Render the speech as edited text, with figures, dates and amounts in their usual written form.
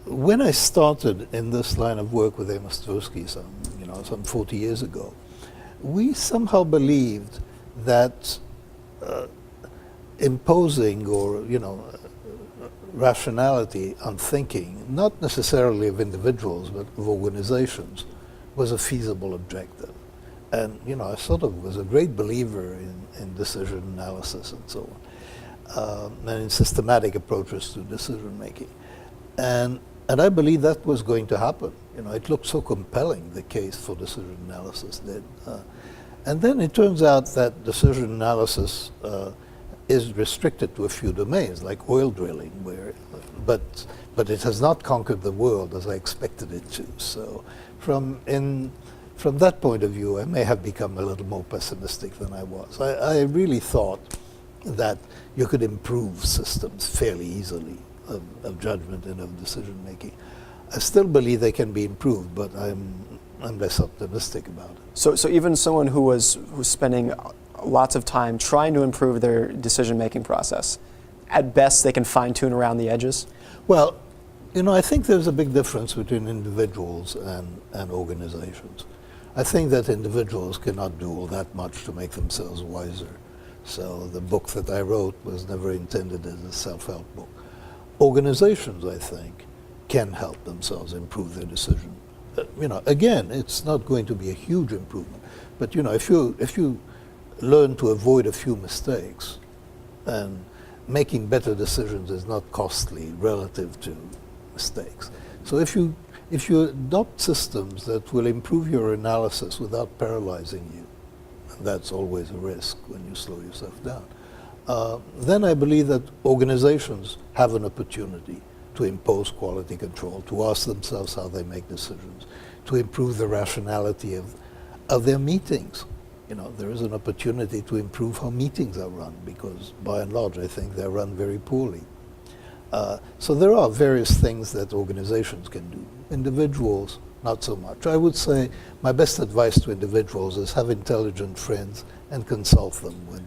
when I started in this line of work with Amos Tversky some 40 years ago, we somehow believed that imposing or rationality on thinking, not necessarily of individuals but of organizations, was a feasible objective. And I sort of was a great believer in decision analysis and so on, and in systematic approaches to decision making. And I believe that was going to happen. It looked so compelling, the case for decision analysis did. And then it turns out that decision analysis is restricted to a few domains, like oil drilling, but it has not conquered the world as I expected it to. So from that point of view, I may have become a little more pessimistic than I was. I really thought that you could improve systems fairly easily of judgment and of decision making. I still believe they can be improved, but I'm less optimistic about it. So even someone who's spending lots of time trying to improve their decision-making process, at best they can fine-tune around the edges? Well, I think there's a big difference between individuals and organizations. I think that individuals cannot do all that much to make themselves wiser. So the book that I wrote was never intended as a self-help book. Organizations, I think, can help themselves improve their decision. Again, it's not going to be a huge improvement, but if you learn to avoid a few mistakes, and making better decisions is not costly relative to mistakes. So if you adopt systems that will improve your analysis without paralyzing you, and that's always a risk when you slow yourself down, then I believe that organizations have an opportunity to impose quality control, to ask themselves how they make decisions, to improve the rationality of their meetings. There is an opportunity to improve how meetings are run, because by and large I think they're run very poorly. So there are various things that organizations can do. Individuals, not so much. I would say my best advice to individuals is have intelligent friends and consult them when